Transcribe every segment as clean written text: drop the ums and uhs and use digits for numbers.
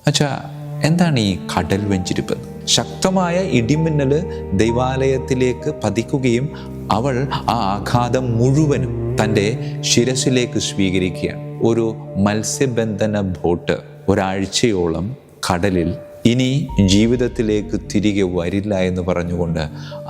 അച്ഛാ, എന്താണ് ഈ കടൽ വെഞ്ചിരിപ്പ്? ശക്തമായ ഇടിമിന്നൽ ദൈവാലയത്തിലേക്ക് പതിക്കുകയും അവൾ ആ ആഘാതം മുഴുവനും തൻ്റെ ശിരസിലേക്ക് സ്വീകരിക്കുകയാണ്. ഒരു മത്സ്യബന്ധന ബോട്ട് ഒരാഴ്ചയോളം കടലിൽ ഇനി ജീവിതത്തിലേക്ക് തിരികെ വരില്ല എന്ന് പറഞ്ഞുകൊണ്ട്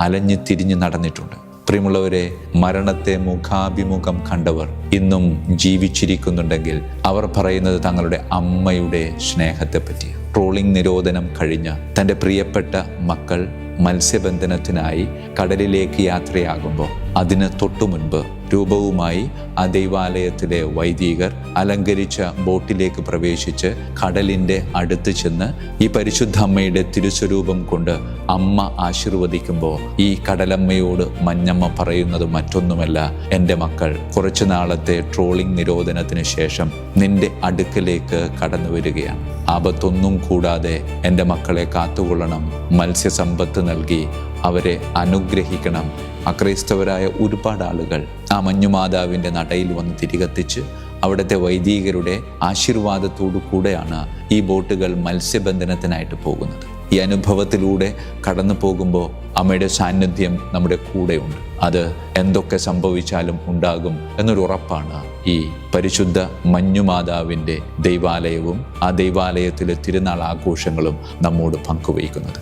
അലഞ്ഞു തിരിഞ്ഞ് നടന്നിട്ടുണ്ട്. പ്രിയമുള്ളവരെ, മരണത്തെ മുഖാഭിമുഖം കണ്ടവർ ഇന്നും ജീവിച്ചിരിക്കുന്നുണ്ടെങ്കിൽ അവർ പറയുന്നത് തങ്ങളുടെ അമ്മയുടെ സ്നേഹത്തെ പറ്റി. ട്രോളിംഗ് നിരോധനം കഴിഞ്ഞ തൻ്റെ പ്രിയപ്പെട്ട മക്കൾ മത്സ്യബന്ധനത്തിനായി കടലിലേക്ക് യാത്രയാകുമ്പോൾ അതിന് തൊട്ടു മുൻപ് രൂപവുമായി ആ ദൈവാലയത്തിലെ വൈദികർ അലങ്കരിച്ച ബോട്ടിലേക്ക് പ്രവേശിച്ച് കടലിൻ്റെ അടുത്ത് ചെന്ന് ഈ പരിശുദ്ധ അമ്മയുടെ തിരുസ്വരൂപം കൊണ്ട് അമ്മ ആശീർവദിക്കുമ്പോൾ ഈ കടലമ്മയോട് മഞ്ഞമ്മ പറയുന്നത് മറ്റൊന്നുമല്ല, എൻ്റെ മക്കൾ, കുറച്ചു നാളത്തെ ട്രോളിംഗ് നിരോധനത്തിന് ശേഷം നിന്റെ അടുക്കലേക്ക് കടന്നു വരികയാണ്. ആപത്തൊന്നും കൂടാതെ എൻ്റെ മക്കളെ കാത്തുകൊള്ളണം, മത്സ്യസമ്പത്ത് നൽകി അവരെ അനുഗ്രഹിക്കണം. അക്രൈസ്തവരായ ഒരുപാട് ആളുകൾ ആ മഞ്ഞുമാതാവിൻ്റെ നടയിൽ വന്ന് തിരികെത്തിച്ച് അവിടുത്തെ വൈദികരുടെ ആശീർവാദത്തോടു കൂടെയാണ് ഈ ബോട്ടുകൾ മത്സ്യബന്ധനത്തിനായിട്ട് പോകുന്നത്. ഈ അനുഭവത്തിലൂടെ കടന്നു പോകുമ്പോൾ അമ്മയുടെ സാന്നിധ്യം നമ്മുടെ കൂടെയുണ്ട്. അത് എന്തൊക്കെ സംഭവിച്ചാലും ഉണ്ടാകും എന്നൊരു ഉറപ്പാണ് ഈ പരിശുദ്ധ മഞ്ഞുമാതാവിൻ്റെ ദൈവാലയവും ആ ദൈവാലയത്തിലെ തിരുനാൾ ആഘോഷങ്ങളും നമ്മോട് പങ്കുവയ്ക്കുന്നത്.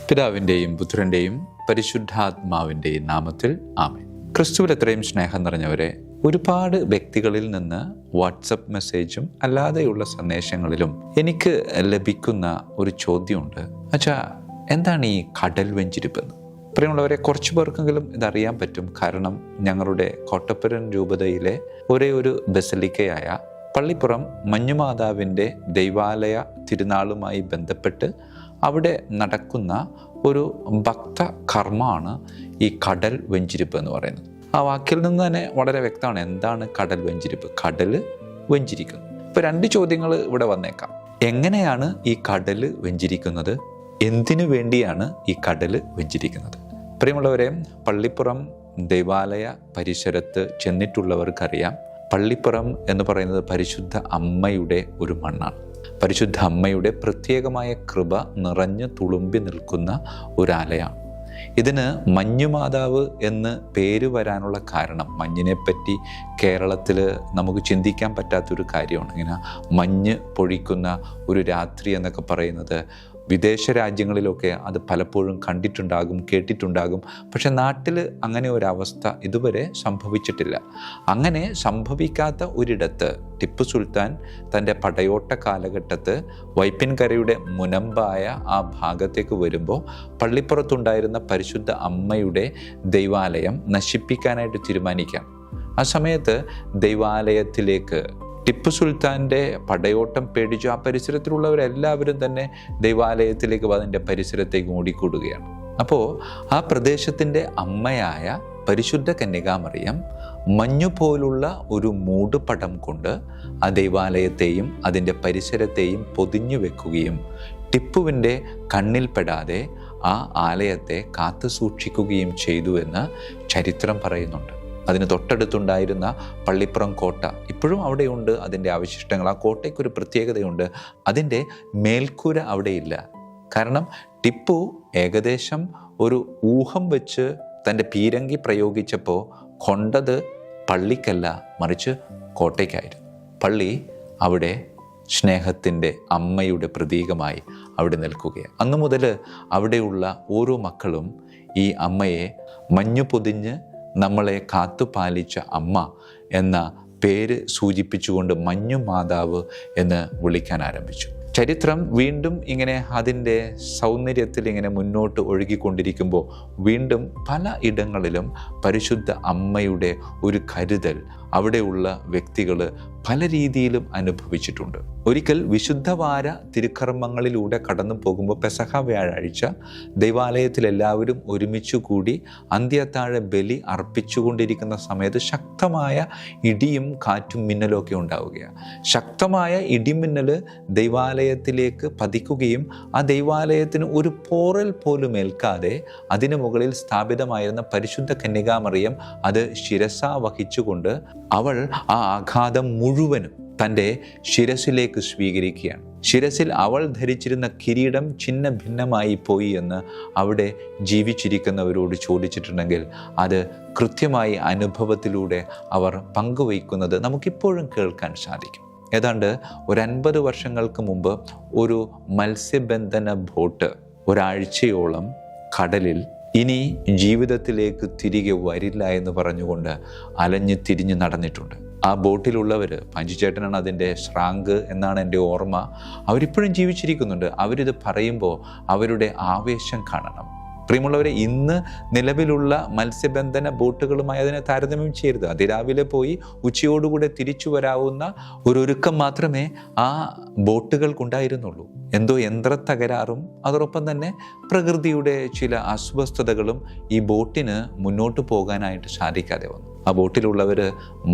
പിതാവിൻ്റെയും പുത്രൻ്റെയും പരിശുദ്ധാത്മാവിൻ്റെയും നാമത്തിൽ ആമേൻ. ക്രിസ്തുവിൽ എത്രയും സ്നേഹം നിറഞ്ഞവരെ, ഒരുപാട് വ്യക്തികളിൽ നിന്ന് വാട്സപ്പ് മെസ്സേജും അല്ലാതെയുള്ള സന്ദേശങ്ങളിലും എനിക്ക് ലഭിക്കുന്ന ഒരു ചോദ്യമുണ്ട്. അച്ഛാ, എന്താണ് ഈ കടൽ വെഞ്ചിരിപ്പെന്ന്? പ്രിയമുള്ളവരെ, കുറച്ചു പേർക്കെങ്കിലും ഇതറിയാൻ പറ്റും. കാരണം ഞങ്ങളുടെ കോട്ടപ്പുരം രൂപതയിലെ ഒരേ ഒരു ബസലിക്കയായ പള്ളിപ്പുറം മഞ്ഞുമാതാവിൻ്റെ ദൈവാലയ തിരുനാളുമായി ബന്ധപ്പെട്ട് അവിടെ നടക്കുന്ന ഒരു ഭക്ത കർമ്മമാണ് ഈ കടൽ വെഞ്ചിരിപ്പ് എന്ന് പറയുന്നത്. ആ വാക്കിൽ നിന്ന് തന്നെ വളരെ വ്യക്തമാണ് എന്താണ് കടൽ വെഞ്ചിരിപ്പ്. കടൽ വെഞ്ചിരിക്കുന്നു. ഇപ്പോൾ രണ്ട് ചോദ്യങ്ങൾ ഇവിടെ വന്നേക്കാം. എങ്ങനെയാണ് ഈ കടൽ വെഞ്ചിരിക്കുന്നത്? എന്തിനു വേണ്ടിയാണ് ഈ കടൽ വെഞ്ചിരിക്കുന്നത്? പ്രിയമുള്ളവരെ, പള്ളിപ്പുറം ദൈവാലയ പരിസരത്ത് ചെന്നിട്ടുള്ളവർക്കറിയാം, പള്ളിപ്പുറം എന്ന് പറയുന്നത് പരിശുദ്ധ അമ്മയുടെ ഒരു മണ്ണാണ്. പരിശുദ്ധ അമ്മയുടെ പ്രത്യേകമായ കൃപ നിറഞ്ഞു തുളുമ്പി നിൽക്കുന്ന ഒരാലയാണ്. ഇതിന് മഞ്ഞുമാതാവ് എന്ന് പേര് വരാനുള്ള കാരണം, മഞ്ഞിനെപ്പറ്റി കേരളത്തിൽ നമുക്ക് ചിന്തിക്കാൻ പറ്റാത്തൊരു കാര്യമാണ്. ഇങ്ങനെ മഞ്ഞ് പൊഴിക്കുന്ന ഒരു രാത്രി എന്നൊക്കെ പറയുന്നത് വിദേശ രാജ്യങ്ങളിലൊക്കെ അത് പലപ്പോഴും കണ്ടിട്ടുണ്ടാകും, കേട്ടിട്ടുണ്ടാകും. പക്ഷെ നാട്ടിൽ അങ്ങനെ ഒരവസ്ഥ ഇതുവരെ സംഭവിച്ചിട്ടില്ല. അങ്ങനെ സംഭവിക്കാത്ത ഒരിടത്ത് ടിപ്പു സുൽത്താൻ തൻ്റെ പടയോട്ട കാലഘട്ടത്ത് വൈപ്പിൻകരയുടെ മുനമ്പായ ആ ഭാഗത്തേക്ക് വരുമ്പോൾ പള്ളിപ്പുറത്തുണ്ടായിരുന്ന പരിശുദ്ധ അമ്മയുടെ ദൈവാലയം നശിപ്പിക്കാനായിട്ട് തീരുമാനിക്കാം. ആ സമയത്ത് ദൈവാലയത്തിലേക്ക് ടിപ്പു സുൽത്താൻ്റെ പടയോട്ടം പേടിച്ചു ആ പരിസരത്തിലുള്ളവരെല്ലാവരും തന്നെ ദൈവാലയത്തിലേക്ക് അതിൻ്റെ പരിസരത്തേക്ക് ഓടിക്കൂടുകയാണ്. അപ്പോൾ ആ പ്രദേശത്തിൻ്റെ അമ്മയായ പരിശുദ്ധ കന്യകാമറിയം മഞ്ഞുപോലുള്ള ഒരു മൂടുപടം കൊണ്ട് ആ ദൈവാലയത്തെയും അതിൻ്റെ പരിസരത്തെയും പൊതിഞ്ഞു വെക്കുകയും ടിപ്പുവിൻ്റെ കണ്ണിൽപ്പെടാതെ ആ ആലയത്തെ കാത്തു സൂക്ഷിക്കുകയും ചെയ്തു എന്ന് ചരിത്രം പറയുന്നുണ്ട്. അതിന് തൊട്ടടുത്തുണ്ടായിരുന്ന പള്ളിപ്പുറം കോട്ട ഇപ്പോഴും അവിടെയുണ്ട്. അതിൻ്റെ അവശിഷ്ടങ്ങൾ, ആ കോട്ടയ്ക്കൊരു പ്രത്യേകതയുണ്ട്, അതിൻ്റെ മേൽക്കൂര അവിടെയില്ല. കാരണം ടിപ്പു ഏകദേശം ഒരു ഊഹം വെച്ച് തൻ്റെ പീരങ്കി പ്രയോഗിച്ചപ്പോൾ കൊണ്ടത് പള്ളിക്കല്ല, മറിച്ച് കോട്ടയ്ക്കായിരുന്നു. പള്ളി അവിടെ സ്നേഹത്തിൻ്റെ അമ്മയുടെ പ്രതീകമായി അവിടെ നിൽക്കുകയാണ്. അന്നു മുതൽ അവിടെയുള്ള ഓരോ മക്കളും ഈ അമ്മയെ മഞ്ഞു പൊതിഞ്ഞ് നമ്മളെ കാത്തുപാലിച്ച അമ്മ എന്ന പേര് സൂചിപ്പിച്ചുകൊണ്ട് മഞ്ഞുമാതാവ് എന്ന് വിളിക്കാൻ ആരംഭിച്ചു. ചരിത്രം വീണ്ടും ഇങ്ങനെ അതിൻ്റെ സൗന്ദര്യത്തിൽ ഇങ്ങനെ മുന്നോട്ട് ഒഴുകിക്കൊണ്ടിരിക്കുമ്പോൾ വീണ്ടും പല ഇടങ്ങളിലും പരിശുദ്ധ അമ്മയുടെ ഒരു കരുതൽ അവിടെയുള്ള വ്യക്തികൾ പല രീതിയിലും അനുഭവിച്ചിട്ടുണ്ട്. ഒരിക്കൽ വിശുദ്ധവാര തിരുക്കർമ്മങ്ങളിലൂടെ കടന്നു പോകുമ്പോൾ പെസഹ വ്യാഴാഴ്ച ദൈവാലയത്തിൽ എല്ലാവരും ഒരുമിച്ച് കൂടി അന്ത്യത്താഴ ബലി അർപ്പിച്ചുകൊണ്ടിരിക്കുന്ന സമയത്ത് ശക്തമായ ഇടിയും കാറ്റും മിന്നലും ഒക്കെ ഉണ്ടാവുകയാണ്. ശക്തമായ ഇടിമിന്നൽ ദൈവാലയത്തിലേക്ക് പതിക്കുകയും ആ ദൈവാലയത്തിന് ഒരു പോറൽ പോലും ഏൽക്കാതെ അതിന് മുകളിൽ സ്ഥാപിതമായിരുന്ന പരിശുദ്ധ കന്യകാമറിയം അത് ശിരസാ വഹിച്ചുകൊണ്ട് അവൾ ആ ആഘാതം മുഴുവനും തൻ്റെ ശിരസിലേക്ക് സ്വീകരിക്കുകയാണ്. ശിരസിൽ അവൾ ധരിച്ചിരുന്ന കിരീടം ഛിന്ന ഭിന്നമായി പോയി എന്ന് അവിടെ ജീവിച്ചിരിക്കുന്നവരോട് ചോദിച്ചിട്ടുണ്ടെങ്കിൽ അത് കൃത്യമായി അനുഭവത്തിലൂടെ അവർ പങ്കുവയ്ക്കുന്നത് നമുക്കിപ്പോഴും കേൾക്കാൻ സാധിക്കും. ഏതാണ്ട് ഒരു 50 വർഷങ്ങൾക്ക് മുമ്പ് ഒരു മത്സ്യബന്ധന ബോട്ട് ഒരാഴ്ചയോളം കടലിൽ ഇനി ജീവിതത്തിലേക്ക് തിരികെ വരില്ല എന്ന് പറഞ്ഞുകൊണ്ട് അലഞ്ഞു തിരിഞ്ഞ് നടന്നിട്ടുണ്ട്. ആ ബോട്ടിലുള്ളവർ, പഞ്ചുചേട്ടനാണ് അതിൻ്റെ ശ്രാങ്ക് എന്നാണ് എൻ്റെ ഓർമ്മ, അവരിപ്പോഴും ജീവിച്ചിരിക്കുന്നുണ്ട്. അവരിത് പറയുമ്പോൾ അവരുടെ ആവേശം കാണണം. പ്രിയമുള്ളവരെ, ഇന്ന് നിലവിലുള്ള മത്സ്യബന്ധന ബോട്ടുകളുമായി അതിനെ താരതമ്യം ചെയ്യരുത്. അതിരാവിലെ പോയി ഉച്ചയോടുകൂടെ തിരിച്ചു വരാവുന്ന ഒരു ഒരുക്കം മാത്രമേ ആ ബോട്ടുകൾക്കുണ്ടായിരുന്നുള്ളൂ. എന്തോ യന്ത്രത്തകരാറും അതോടൊപ്പം തന്നെ പ്രകൃതിയുടെ ചില അസ്വസ്ഥതകളും ഈ ബോട്ടിന് മുന്നോട്ട് പോകാനായിട്ട് സാധിക്കാതെ വന്നു. ആ ബോട്ടിലുള്ളവർ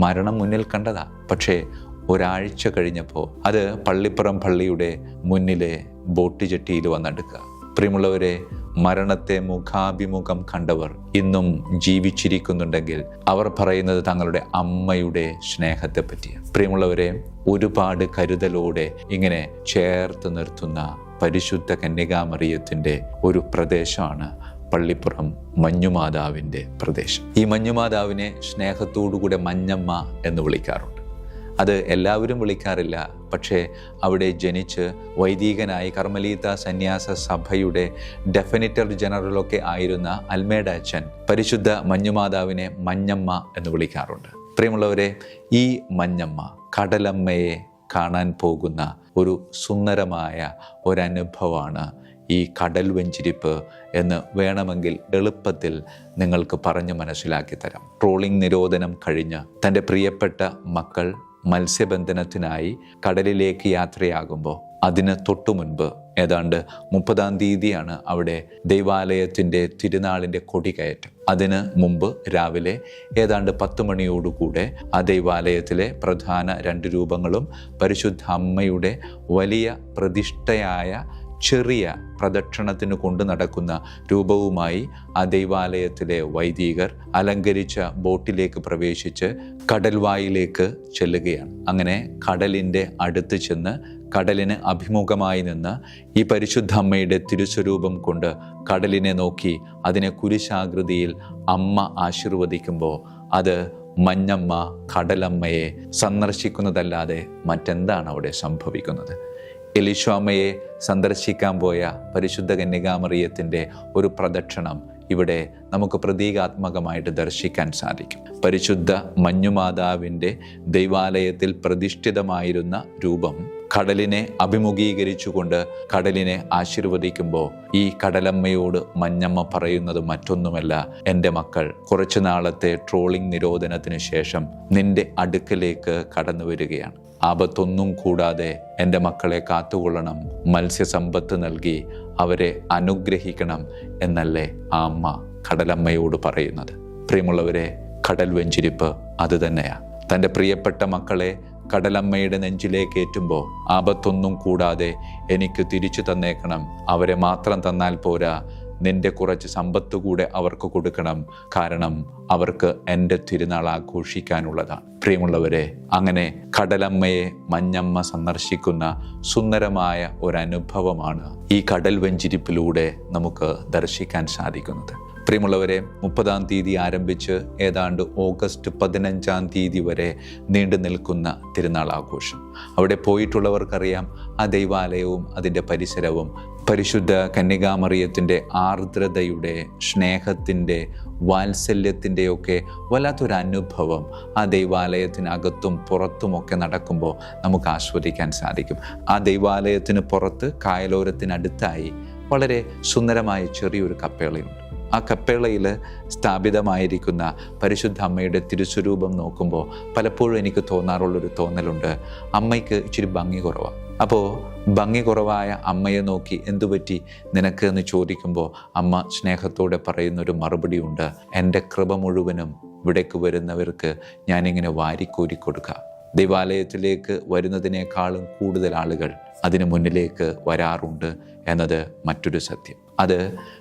മരണം മുന്നിൽ കണ്ടതാ. പക്ഷേ ഒരാഴ്ച കഴിഞ്ഞപ്പോൾ അത് പള്ളിപ്പുറം പള്ളിയുടെ മുന്നിലെ ബോട്ട് ജെട്ടിയിൽ വന്നെടുക്കുക. പ്രിയമുള്ളവരെ, മരണത്തെ മുഖാഭിമുഖം കണ്ടവർ ഇന്നും ജീവിച്ചിരിക്കുന്നുണ്ടെങ്കിൽ അവർ പറയുന്നത് തങ്ങളുടെ അമ്മയുടെ സ്നേഹത്തെ പറ്റിയാണ്. പ്രിയമുള്ളവരെ, ഒരുപാട് കരുതലോടെ ഇങ്ങനെ ചേർത്ത് നിർത്തുന്ന പരിശുദ്ധ കന്യകാമറിയത്തിൻ്റെ ഒരു പ്രദേശമാണ് പള്ളിപ്പുറം മഞ്ഞുമാതാവിൻ്റെ പ്രദേശം. ഈ മഞ്ഞുമാതാവിനെ സ്നേഹത്തോടുകൂടെ മഞ്ഞമ്മ എന്ന് വിളിക്കാറുണ്ട്. അത് എല്ലാവരും വിളിക്കാറില്ല. പക്ഷേ അവിടെ ജനിച്ച് വൈദികനായി കർമ്മലീത്ത സന്യാസ സഭയുടെ ഡെഫിനിറ്റർ ജനറലൊക്കെ ആയിരുന്ന അൽമേഡ അച്ഛൻ പരിശുദ്ധ മഞ്ഞുമാതാവിനെ മഞ്ഞമ്മ എന്ന് വിളിക്കാറുണ്ട്. പ്രിയമുള്ളവരെ, ഈ മഞ്ഞമ്മ കടലമ്മയെ കാണാൻ പോകുന്ന ഒരു സുന്ദരമായ ഒരനുഭവമാണ് ഈ കടൽ വെഞ്ചിരിപ്പ് എന്ന് വേണമെങ്കിൽ എളുപ്പത്തിൽ നിങ്ങൾക്ക് പറഞ്ഞ് മനസ്സിലാക്കി തരാം. ട്രോളിംഗ് നിരോധനം കഴിഞ്ഞ് തൻ്റെ പ്രിയപ്പെട്ട മക്കൾ മത്സ്യബന്ധനത്തിനായി കടലിലേക്ക് യാത്രയാകുമ്പോൾ അതിന് തൊട്ടു മുൻപ് ഏതാണ്ട് 30-ാം തീയതിയാണ് അവിടെ ദൈവാലയത്തിൻ്റെ തിരുനാളിൻ്റെ കൊടികയറ്റം. അതിന് മുമ്പ് രാവിലെ ഏതാണ്ട് 10 മണിയോടുകൂടെ ആ ദൈവാലയത്തിലെ പ്രധാന 2 രൂപങ്ങളും പരിശുദ്ധ അമ്മയുടെ വലിയ പ്രതിഷ്ഠയായ ചെറിയ പ്രദക്ഷിണത്തിന് കൊണ്ടു നടക്കുന്ന രൂപവുമായി ആ ദൈവാലയത്തിലെ വൈദികർ അലങ്കരിച്ച ബോട്ടിലേക്ക് പ്രവേശിച്ച് കടൽവായിലേക്ക് ചെല്ലുകയാണ്. അങ്ങനെ കടലിൻ്റെ അടുത്ത് ചെന്ന് കടലിന് അഭിമുഖമായി നിന്ന് ഈ പരിശുദ്ധ അമ്മയുടെ തിരുസ്വരൂപം കൊണ്ട് കടലിനെ നോക്കി അതിനെ കുരിശാകൃതിയിൽ അമ്മ ആശീർവദിക്കുമ്പോൾ അത് മഞ്ഞമ്മ കടലമ്മയെ സന്ദർശിക്കുന്നതല്ലാതെ മറ്റെന്താണ് അവിടെ സംഭവിക്കുന്നത്? എലീശോമ്മയെ സന്ദർശിക്കാൻ പോയ പരിശുദ്ധ കന്യകാമറിയത്തിൻ്റെ ഒരു പ്രദക്ഷിണം ഇവിടെ നമുക്ക് പ്രതീകാത്മകമായിട്ട് ദർശിക്കാൻ സാധിക്കും. പരിശുദ്ധ മഞ്ഞുമാതാവിൻ്റെ ദൈവാലയത്തിൽ പ്രതിഷ്ഠിതമായിരുന്ന രൂപം കടലിനെ അഭിമുഖീകരിച്ചുകൊണ്ട് കടലിനെ ആശീർവദിക്കുമ്പോൾ ഈ കടലമ്മയോട് മഞ്ഞമ്മ പറയുന്നത് മറ്റൊന്നുമല്ല, എൻ്റെ മക്കൾ കുറച്ചു നാളത്തെ ട്രോളിംഗ് നിരോധനത്തിന് ശേഷം നിന്റെ അടുക്കലേക്ക് കടന്നു വരികയാണ്. ആപത്തൊന്നും കൂടാതെ എൻ്റെ മക്കളെ കാത്തുകൊള്ളണം, മത്സ്യസമ്പത്ത് നൽകി അവരെ അനുഗ്രഹിക്കണം എന്നല്ലേ ആ അമ്മ കടലമ്മയോട് പറയുന്നത്. പ്രിയമുള്ളവരെ, കടൽ വെഞ്ചിരിപ്പ് അത് തന്നെയാണ്. തൻ്റെ പ്രിയപ്പെട്ട മക്കളെ കടലമ്മയുടെ നെഞ്ചിലേക്ക് ഏറ്റുമ്പോൾ ആപത്തൊന്നും കൂടാതെ എനിക്ക് തിരിച്ചു തന്നേക്കണം, അവരെ മാത്രം തന്നാൽ പോരാ, നിന്റെ കുറച്ച് സമ്പത്ത് കൂടെ അവർക്ക് കൊടുക്കണം, കാരണം അവർക്ക് എൻ്റെ തിരുനാൾ ആഘോഷിക്കാനുള്ളതാണ്. പ്രിയമുള്ളവരെ, അങ്ങനെ കടലമ്മയെ മഞ്ഞമ്മ സന്ദർശിക്കുന്ന സുന്ദരമായ ഒരനുഭവമാണ് ഈ കടൽ വെഞ്ചിരിപ്പിലൂടെ നമുക്ക് ദർശിക്കാൻ സാധിക്കുന്നത്. പ്രിയമുള്ളവരെ, 30-ാം തീയതി ആരംഭിച്ച് ഏതാണ്ട് ഓഗസ്റ്റ് 15-ാം തീയതി വരെ നീണ്ടു നിൽക്കുന്ന തിരുനാൾ ആഘോഷം. അവിടെ പോയിട്ടുള്ളവർക്കറിയാം, ആ ദൈവാലയവും അതിൻ്റെ പരിസരവും പരിശുദ്ധ കന്യകാമറിയത്തിൻ്റെ ആർദ്രതയുടെ, സ്നേഹത്തിൻ്റെ, വാത്സല്യത്തിൻ്റെയൊക്കെ വല്ലാത്തൊരു അനുഭവം ആ ദൈവാലയത്തിനകത്തും പുറത്തുമൊക്കെ നടക്കുമ്പോൾ നമുക്ക് ആസ്വദിക്കാൻ സാധിക്കും. ആ ദൈവാലയത്തിന് പുറത്ത് കായലോരത്തിനടുത്തായി വളരെ സുന്ദരമായ ചെറിയൊരു കപ്പേളയുണ്ട്. ആ കപ്പേളയിൽ സ്ഥാപിതമായിരിക്കുന്ന പരിശുദ്ധ അമ്മയുടെ തിരുസ്വരൂപം നോക്കുമ്പോൾ പലപ്പോഴും എനിക്ക് തോന്നാറുള്ളൊരു തോന്നലുണ്ട്, അമ്മയ്ക്ക് ഇച്ചിരി ഭംഗി കുറവാണ്. അപ്പോൾ ഭംഗി കുറവായ അമ്മയെ നോക്കി എന്തുപറ്റി നിനക്ക് എന്ന് ചോദിക്കുമ്പോൾ അമ്മ സ്നേഹത്തോടെ പറയുന്നൊരു മറുപടിയുണ്ട്, എൻ്റെ കൃപ മുഴുവനും ഇവിടേക്ക് വരുന്നവർക്ക് ഞാനിങ്ങനെ വാരിക്കോരി കൊടുക്കുക. ദൈവാലയത്തിലേക്ക് വരുന്നതിനേക്കാളും കൂടുതൽ ആളുകൾ അതിന് മുന്നിലേക്ക് വരാറുണ്ട് എന്നത് മറ്റൊരു സത്യം. അത്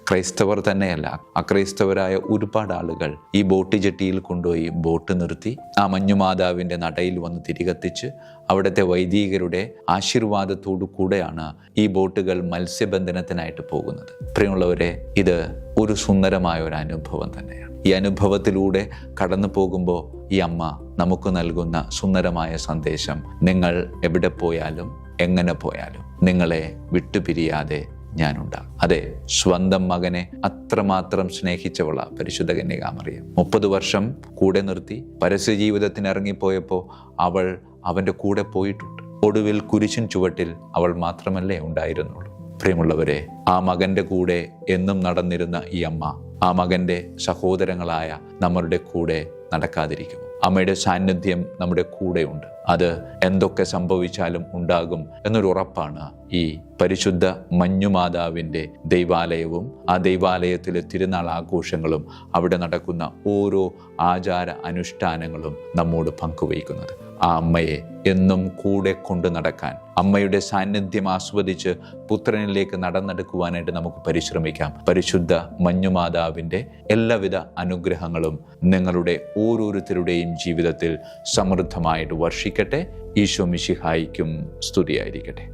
ക്രൈസ്തവർ തന്നെയല്ല, അക്രൈസ്തവരായ ഒരുപാട് ആളുകൾ ഈ ബോട്ട് ജെട്ടിയിൽ കൊണ്ടുപോയി ബോട്ട് നിർത്തി ആ മഞ്ഞുമാതാവിൻ്റെ നടയിൽ വന്ന് തിരികത്തിച്ച് അവിടുത്തെ വൈദികരുടെ ആശീർവാദത്തോടു കൂടെയാണ് ഈ ബോട്ടുകൾ മത്സ്യബന്ധനത്തിനായിട്ട് പോകുന്നത്. പ്രിയമുള്ളവരെ, ഇത് ഒരു സുന്ദരമായ ഒരു അനുഭവം തന്നെയാണ്. ഈ അനുഭവത്തിലൂടെ കടന്നു പോകുമ്പോൾ ഈ അമ്മ നമുക്ക് നൽകുന്ന സുന്ദരമായ സന്ദേശം: നിങ്ങൾ എവിടെ പോയാലും എങ്ങനെ പോയാലും നിങ്ങളെ വിട്ടുപിരിയാതെ ഞാനുണ്ടാകും. അതെ, സ്വന്തം മകനെ അത്രമാത്രം സ്നേഹിച്ചവള പരിശുദ്ധ കന്യകാമറിയം. 30 വർഷം കൂടെ നിർത്തി പരസ്യ ജീവിതത്തിന് ഇറങ്ങിപ്പോയപ്പോൾ അവൾ അവൻ്റെ കൂടെ പോയിട്ടുണ്ട്. ഒടുവിൽ കുരിശിൻ ചുവട്ടിൽ അവൾ മാത്രമല്ലേ ഉണ്ടായിരുന്നുള്ളൂ. പ്രിയമുള്ളവരെ, ആ മകൻ്റെ കൂടെ എന്നും നടന്നിരുന്ന ഈ അമ്മ ആ മകൻ്റെ സഹോദരങ്ങളായ നമ്മളുടെ കൂടെ നടക്കാതിരിക്കുമോ? അമ്മയുടെ സാന്നിധ്യം നമ്മുടെ കൂടെയുണ്ട്. അത് എന്തൊക്കെ സംഭവിച്ചാലും ഉണ്ടാകും എന്നൊരു ഉറപ്പാണ് ഈ പരിശുദ്ധ മഞ്ഞുമാതാവിൻ്റെ ദൈവാലയവും ആ ദൈവാലയത്തിലെ തിരുനാൾ ആഘോഷങ്ങളും അവിടെ നടക്കുന്ന ഓരോ ആചാര അനുഷ്ഠാനങ്ങളും നമ്മോട് പങ്കുവയ്ക്കുന്നത്. ആ അമ്മയെ എന്നും കൂടെ കൊണ്ടു നടക്കാൻ, അമ്മയുടെ സാന്നിധ്യം ആസ്വദിച്ച് പുത്രനിലേക്ക് നടന്നെടുക്കുവാനായിട്ട് നമുക്ക് പരിശ്രമിക്കാം. പരിശുദ്ധ മഞ്ഞുമാതാവിൻ്റെ എല്ലാവിധ അനുഗ്രഹങ്ങളും നിങ്ങളുടെ ഓരോരുത്തരുടെയും ജീവിതത്തിൽ സമൃദ്ധമായിട്ട് വർഷിക്കട്ടെ. ഈശോ മിശിഹായിക്കും സ്തുതിയായിരിക്കട്ടെ.